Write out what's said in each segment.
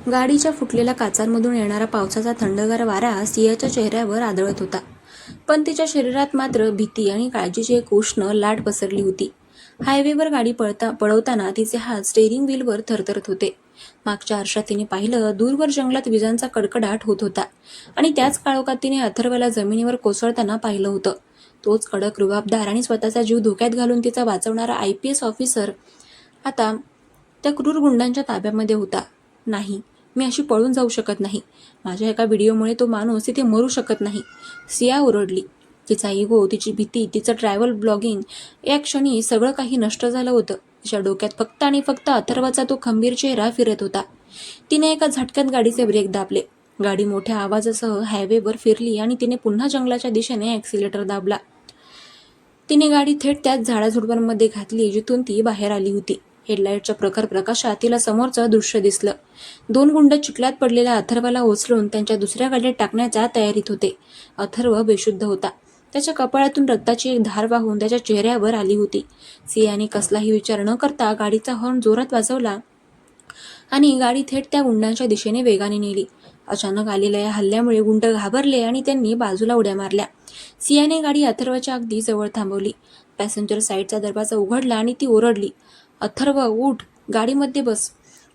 गाडीच्या फुटलेल्या काचांमधून येणारा पावसाचा थंडगार वारा सियाच्या चेहऱ्यावर आदळत होता. पण तिच्या शरीरात मात्र भीती आणि काळजीची एक उष्ण लाट पसरली होती. हायवेवर गाडी पळवताना तिचे हात स्टेअरिंग व्हीलवर थरथरत होते. मागच्या आरशात तिने पाहिलं, दूरवर जंगलात विजांचा कडकडाट होत होता आणि त्याच काळोखात तिने अथर्वला जमिनीवर कोसळताना पाहिलं होतं. तोच कडक, रुबाबदार आणि स्वतःचा जीव धोक्यात घालून तिचा वाचवणारा IPS ऑफिसर आता त्या क्रूर गुंडांच्या ताब्यामध्ये होता. नाही, मी अशी पळून जाऊ शकत नाही. माझ्या एका व्हिडिओमुळे तो माणूस तिथे मरू शकत नाही, सिया ओरडली. तिचा इगो, तिची भीती, तिचं ट्रॅव्हल ब्लॉगिंग, या क्षणी सगळं काही नष्ट झालं होतं. तिच्या डोक्यात फक्त आणि फक्त अथर्वचा तो खंबीर चेहरा फिरत होता. तिने एका झटक्यात गाडीचे ब्रेक दाबले. गाडी मोठ्या आवाजासह हायवेवर फिरली आणि तिने पुन्हा जंगलाच्या दिशेने ॲक्सिलेटर दाबला. तिने गाडी थेट त्याच झाडाझुडपांमध्ये घातली जिथून ती बाहेर आली होती. हेडलाईटच्या प्रखर प्रकाशात तिला समोरचं दृश्य दिसलं. 2 गुंड चिखलात पडलेल्या अथर्वला उचलून त्यांच्या दुसऱ्या गाडीत टाकण्याच्या तयारीत होते. अथर्व बेशुद्ध होता. त्याच्या कपाळातून रक्ताची एक धार वाहून त्याच्या चेहऱ्यावर आली होती. सियाने कसलाही विचार न करता गाडीचा हॉर्न जोरात वाजवला आणि गाडी थेट त्या गुंडांच्या दिशेने वेगाने नेली. अचानक आलेल्या या हल्ल्यामुळे गुंड घाबरले आणि त्यांनी बाजूला उड्या मारल्या. सियाने गाडी अथर्वच्या अगदी जवळ थांबवली. पॅसेंजर साईडचा दरवाजा उघडला आणि ती ओरडली, अथर्व, उठ, गाडीमध्ये बस.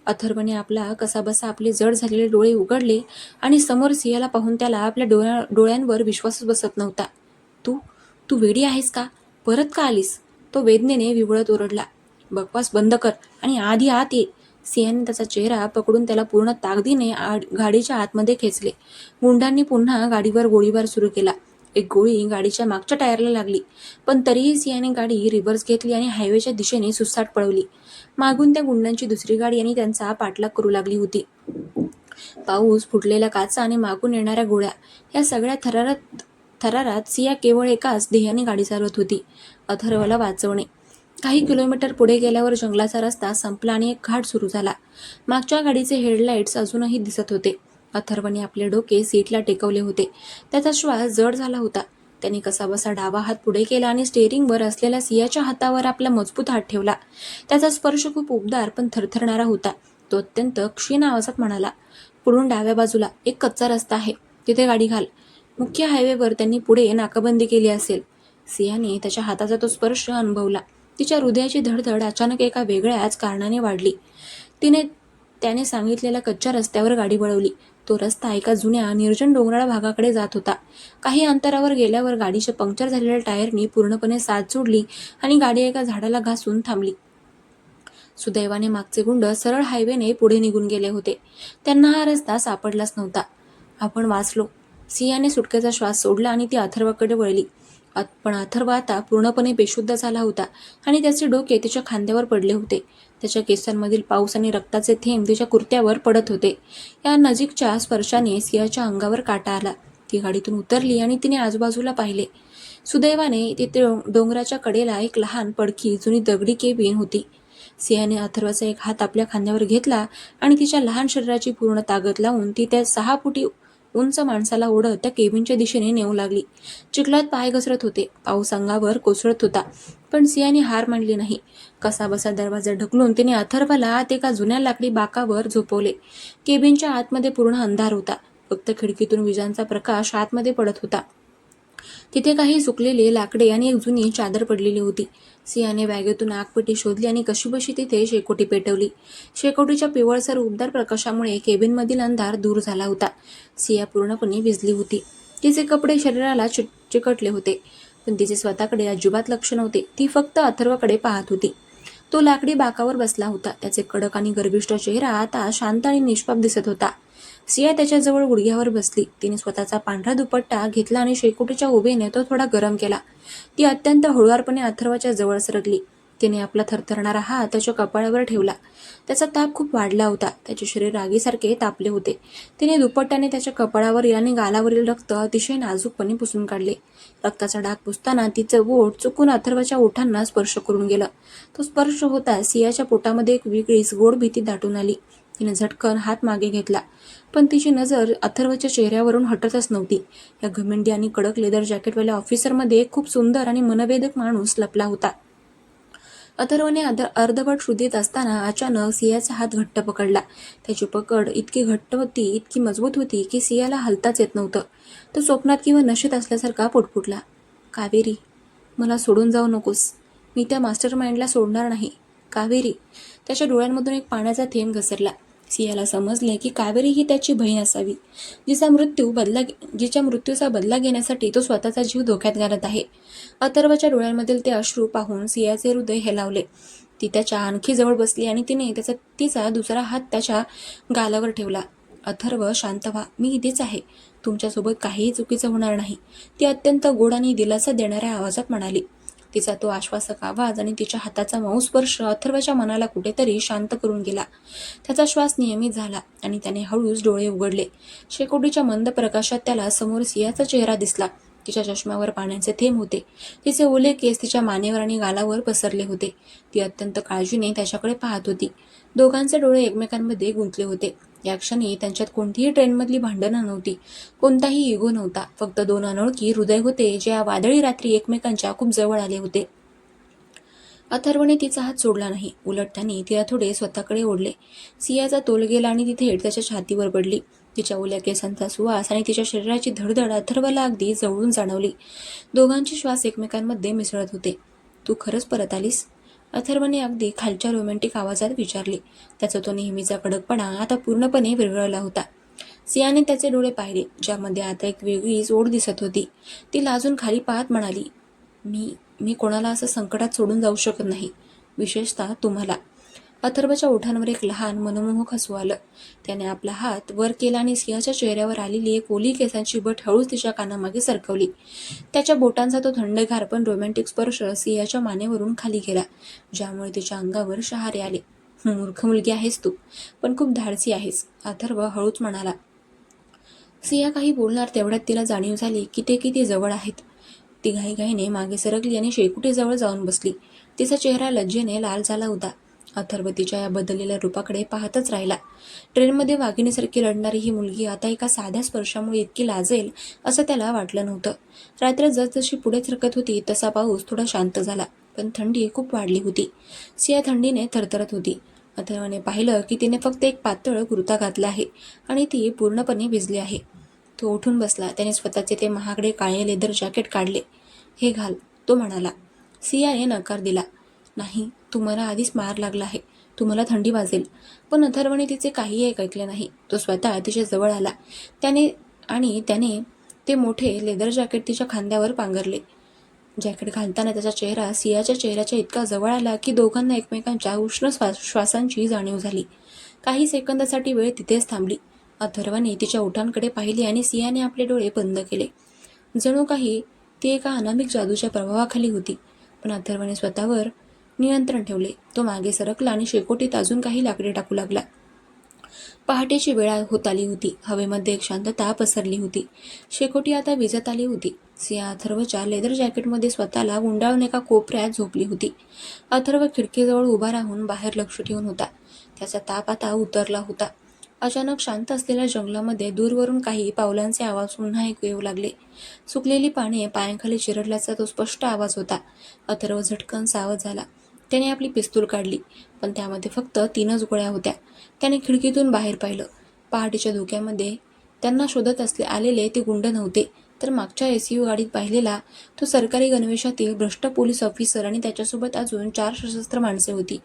अथर्वने आपला कसाबसा आपले जड झालेले डोळे उघडले आणि समोर सियाला पाहून त्याला आपल्या डोळ्यांवर विश्वासच बसत नव्हता. तू तू वेडी आहेस का? परत का आलीस? तो वेदनेने विवळत ओरडला. बकवास बंद कर आणि आधी आत ये. सियाने त्याचा चेहरा पकडून त्याला पूर्ण ताकदीने गाडीच्या आतमध्ये खेचले. गुंडांनी पुन्हा गाडीवर गोळीबार सुरू केला. एक गोळी गाडीच्या मागच्या टायरला लागली, पण तरीही सियाने गाडी रिव्हर्स घेतली आणि हायवेच्या दिशेने सुसाट पळवली. मागून त्या गुंडांची दुसरी गाडी आणि त्यांचा पाठलाग करू लागली होती. पाऊस, फुटलेल्या काचा आणि मागून येणाऱ्या गोळ्या, या सगळ्या थरारात सिया केवळ एकाच ध्येयाने गाडी चालवत होती, अथर्वला वाचवणे. काही किलोमीटर पुढे गेल्यावर जंगलाचा रस्ता संपला आणि एक घाट सुरू झाला. मागच्या गाडीचे हेडलाईट्स अजूनही दिसत होते. अथर्वने आपले डोके सीटला टेकवले होते. त्याचा श्वास जड झाला होता. त्याने कसाबसा डावा हात पुढे केला आणि स्टेअरिंगवर असलेल्या सियाच्या हातावर आपला मजबूत हात ठेवला. त्याचा स्पर्श खूप उबदार पण थरथरणारा होता. तो अत्यंत क्षीण आवाजात म्हणाला, पुढून डाव्या बाजूला एक कच्चा रस्ता आहे, तिथे गाडी घाल. मुख्य हायवेवर त्यांनी पुढे नाकाबंदी केली असेल. सियाने त्याच्या हाताचा तो स्पर्श अनुभवला. तिच्या हृदयाची धडधड अचानक एका वेगळ्याच कारणाने वाढली. त्याने सांगितलेल्या कच्च्या रस्त्यावर गाडी वळवली. तो रस्ता एका जुन्या निर्जन डोंगराळ भागाकडे जात होता. काही अंतरावर गेल्यावर गाडीच्या पंक्चर झालेल्या टायरनी पूर्णपणे साथ सोडली आणि गाडी एका झाडाला घासून थांबली. सुदैवाने मागचे गुंड सरळ हायवेने पुढे निघून गेले होते. त्यांना हा रस्ता सापडलाच नव्हता. आपण वाचलो. सियाने सुटकेचा श्वास सोडला आणि ती अथर्वकडे वळली. पण अथर्व आता पूर्णपणे बेशुद्ध झाला होता आणि त्याचे डोके तिच्या खांद्यावर पडले होते. त्याच्या केसांमधील पाऊस आणि रक्ताचे थेंब तिच्या कुर्त्यावर पडत होते. या नजीकच्या स्पर्शाने सियाच्या अंगावर काटा आला. ती गाडीतून उतरली आणि तिने आजूबाजूला पाहिले. सुदैवाने तिथे डोंगराच्या कडेला एक लहान पडकी जुनी दगडी केबिन होती. सियाने अथर्वचा एक हात आपल्या खांद्यावर घेतला आणि तिच्या लहान शरीराची पूर्ण ताकद लावून ती त्या 6 फुटी उंच माणसाला ओढत त्या केबिनच्या दिशेने नेऊ लागली. चिखलात पाय घसरत होते. पाऊस अंगावर कोसळत होता. पण सियाने हार मानली नाही. कसाबसा दरवाजा ढकलून तिने अथर्वला आत एका जुन्या लाकडी बाकावर झोपवले. केबिनच्या आतमध्ये पूर्ण अंधार होता. फक्त खिडकीतून विजांचा प्रकाश आतमध्ये पडत होता. तिथे काही सुकलेले लाकडे आणि एक जुनी चादर पडलेली होती. सियाने बॅगेतून आगपेटी शोधली आणि कशीबशी तिथे शेकोटी पेटवली. शेकोटीच्या पिवळसर उबदार प्रकाशामुळे केबिनमधील अंधार दूर झाला होता. सिया पूर्णपणे भिजली होती. तिचे कपडे शरीराला चिकटले होते, पण तिचे स्वतःकडे अजिबात लक्ष नव्हते. ती फक्त अथर्वकडे पाहत होती. तो लाकडी बाकावर बसला होता. त्याचे कडक आणि गर्विष्ठ चेहरा आता शांत आणि निष्पाप दिसत होता. सिया त्याच्याजवळ गुडघ्यावर बसली. तिने स्वतःचा पांढरा दुपट्टा घेतला आणि शेकोटीच्या उभेने तो थोडा गरम केला. ती अत्यंत हळुवारपणे अथर्वच्या जवळ सरकली. तिने आपला थरथरणारा हात त्याच्या कपाळावर ठेवला. त्याचा ताप खूप वाढला होता. त्याचे शरीर आगीसारखे तापले होते. तिने दुपट्ट्याने त्याच्या कपाळावरील आणि गालावरील रक्त अतिशय नाजूकपणे पुसून काढले. रक्ताचा डाग पुसताना तिचं बोट चुकून अथर्वच्या ओठांना स्पर्श करून गेलं. तो स्पर्श होता सियाच्या पोटामध्ये एक वेगळीच गोड भीती दाटून आली. तिने झटकन हात मागे घेतला, पण तिची नजर अथर्वच्या चेहऱ्यावरून हटतच नव्हती. या घमेंडी आणि कडक लेदर जॅकेटवाल्या ऑफिसरमध्ये खूप सुंदर आणि मनभेदक माणूस लपला होता. अथर्वने अर्धवट श्रुतीत असताना अचानक सियाचा हात घट्ट पकडला. त्याची पकड इतकी घट्ट होती, इतकी मजबूत होती की सियाला हलताच येत नव्हतं. तो स्वप्नात किंवा नशेत असल्यासारखा पुटपुटला. कावेरी, मला सोडून जाऊ नकोस. मी त्या मास्टर माइंडला सोडणार नाही. कावेरी. त्याच्या डोळ्यांमधून एक पाण्याचा थेंब घसरला. सियाला समजले की कावेरी ही त्याची बहीण असावी, जिच्या मृत्यूचा बदला घेण्यासाठी तो स्वतःचा जीव धोक्यात घालत आहे. अथर्वच्या डोळ्यांमधील ते अश्रू पाहून सियाचे हृदय हेलावले. ती त्याच्या आणखी जवळ बसली आणि तिने तिचा दुसरा हात त्याच्या गालावर ठेवला. अथर्व, शांत व्हा. मी इथेच आहे. तुमच्यासोबत काहीही चुकीचं होणार नाही, ती अत्यंत गोड आणि दिलासा देणाऱ्या आवाजात म्हणाली. तिचा तो आश्वासक आवाज आणि तिच्या हाताचा मऊ स्पर्श अथर्वच्या मनाला कुठेतरी शांत करून गेला. त्याचा श्वास नियमित झाला आणि त्याने हळूच डोळे उघडले. शेकोटीच्या मंद प्रकाशात त्याला समोर सियाचा चेहरा दिसला. तिच्या चष्म्यावर पाण्याचे थेंब होते. तिचे ओले केस तिच्या मानेवर आणि गालावर पसरले होते. ती अत्यंत काळजीने त्याच्याकडे पाहत होती. दोघांचे डोळे एकमेकांमध्ये गुंतले होते. या क्षणी त्यांच्यात कोणतीही ट्रेनमधली भांडणं नव्हती, कोणताही इगो नव्हता. फक्त दोन अनोळखी हृदय होते, जे या वादळी रात्री एकमेकांच्या खूप जवळ आले होते. अथर्वने तिचा हात सोडला नाही. उलट त्याने तिला थोडे स्वतःकडे ओढले. सियाचा तोल गेला आणि ती थेट त्याच्या छातीवर पडली. तिच्या ओल्या केसांचा सुवास आणि तिच्या शरीराची धडधड अथर्वला अगदी जवळून जाणवली. दोघांचे श्वास एकमेकांमध्ये मिसळत होते. तू खरंच परत आलीस? अथर्वने अगदी खालच्या रोमॅन्टिक आवाजात विचारले. त्याचा तो नेहमीचा कडकपणा आता पूर्णपणे विरघळला होता. सियाने त्याचे डोळे पाहिले, ज्यामध्ये आता एक वेगळीच ओढ दिसत होती. ती लाजून खाली पाहत म्हणाली, मी कोणाला असं संकटात सोडून जाऊ शकत नाही, विशेषतः तुम्हाला. अथर्वच्या ओठांवर एक लहान मनमोहक हसू आलं. त्याने आपला हात वर केला आणि सियाच्या चेहऱ्यावर आलेली एक ओली केसांची बट हळूच तिच्या कानामागे सरकवली. त्याच्या बोटांचा तो थंडगार पण रोमॅन्टिक स्पर्श सियाच्या मानेवरून खाली गेला, ज्यामुळे तिच्या अंगावर शहारे आले. मूर्ख मुलगी आहेस तू, पण खूप धाडसी आहेस, अथर्व हळूच म्हणाला. सिया काही बोलणार तेवढ्यात तिला जाणीव झाली की ते किती जवळ आहेत. ती घाईघाईने मागे सरकली आणि शेकोटीजवळ जाऊन बसली. तिचा चेहरा लज्जेने लाल झाला होता. अथर्व तिच्या या बदललेल्या रूपाकडे पाहतच राहिला. ट्रेनमध्ये वाघिणीसारखी लढणारी ही मुलगी आता एका साध्या स्पर्शामुळे इतकी लाजेल असं त्याला वाटलं नव्हतं. रात्र जसजशी पुढे सरकत होती तसा पाऊस थोडा शांत झाला, पण थंडी खूप वाढली होती. सिया थंडीने थरथरत होती. अथर्वने पाहिलं की तिने फक्त एक पातळ कुर्ता घातला आहे आणि ती पूर्णपणे भिजली आहे. तो उठून बसला. त्याने स्वतःचे ते महागडे काळे लेदर जॅकेट काढले. हे घाल, तो म्हणाला. सियाने नकार दिला. नाही, तुम्हाला आधीच मार लागला आहे, तुम्हाला थंडी वाजेल. पण अथर्वने तिचे काहीही ऐकले नाही. तो स्वतः तिच्या जवळ आला. त्याने ते मोठे लेदर जॅकेट तिच्या खांद्यावर पांघरले. जॅकेट घालताना त्याचा चेहरा सियाच्या चेहऱ्याच्या इतका जवळ आला की दोघांना एकमेकांच्या उष्ण श्वासांची जाणीव झाली. काही सेकंदासाठी वेळ तिथेच थांबली. अथर्वने तिच्या ओठांकडे पाहिले आणि सियाने आपले डोळे बंद केले. जणू काही ती एका अनामिक जादूच्या प्रभावाखाली होती. पण अथर्वने स्वतःवर नियंत्रण ठेवले. तो मागे सरकला आणि शेकोटीत अजून काही लाकडे टाकू लागला. पहाटेची वेळ होत आली होती. हवेमध्ये एक शांतता पसरली होती. शेकोटी आता विझत आली होती. सिया अथर्वच्या लेदर जॅकेटमध्ये स्वतःला गुंडाळून एका कोपऱ्यात झोपली होती. अथर्व खिडकीजवळ उभा राहून बाहेर लक्ष ठेवून होता. त्याचा ताप आता उतरला होता. अचानक शांत असलेल्या जंगलामध्ये दूरवरून काही पावलांचे आवाज पुन्हा ऐकू येऊ लागले. सुकलेली पाने पायांखाली चिरडल्याचा तो स्पष्ट आवाज होता. अथर्व झटकन सावध झाला. त्याने आपली पिस्तूल काढली, पण त्यामध्ये फक्त 3च गोळ्या होत्या. त्याने खिडकीतून बाहेर पाहिलं. पहाटेच्या धुक्यामध्ये त्यांना शोधत आलेले ते गुंड नव्हते, तर मागच्या SU गाडीत पाहिलेला तो सरकारी गणवेशातील भ्रष्ट पोलीस ऑफिसर आणि त्याच्यासोबत अजून 4 सशस्त्र माणसे होती.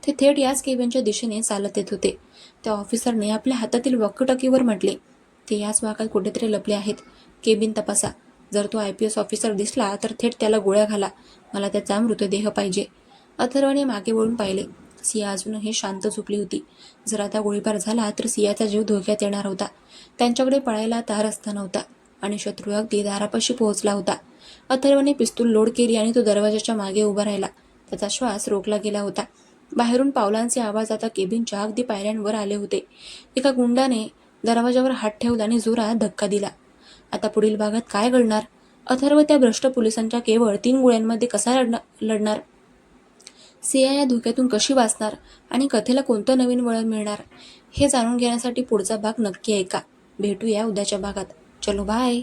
ते थेट याच केबिनच्या दिशेने चालत येत होते. त्या ऑफिसरने आपल्या हातातील वॉकीटॉकीवर म्हटले, ते याच भागात कुठेतरी लपले आहेत. केबिन तपासा. जर तो IPS ऑफिसर दिसला तर थेट त्याला गोळ्या घाला. मला त्याचा मृतदेह पाहिजे. अथर्वने मागे वळून पाहिले. सिया अजूनही शांत झोपली होती. जर आता गोळीबार झाला तर सियाचा जीव धोक्यात येणार होता. त्यांच्याकडे पळायला आता रस्ता नव्हता आणि शत्रू अगदी दारापाशी पोहोचला होता. अथर्वने पिस्तूल लोड केली आणि तो दरवाजाच्या मागे उभा राहिला. त्याचा श्वास रोखला गेला होता. बाहेरून पावलांचे आवाज आता केबिनच्या अगदी पायऱ्यांवर आले होते. एका गुंडाने दरवाजावर हात ठेवला आणि जोरात धक्का दिला. आता पुढील भागात काय घडणार? अथर्व त्या भ्रष्ट पोलिसांच्या केवळ 3 गोळ्यांमध्ये कसा लढणार? सिया या धोक्यातून कशी वाचणार आणि कथेला कोणतं नवीन वळण मिळणार? हे जाणून घेण्यासाठी पुढचा भाग नक्की ऐका. भेटूया उद्याच्या भागात. चलो बाय.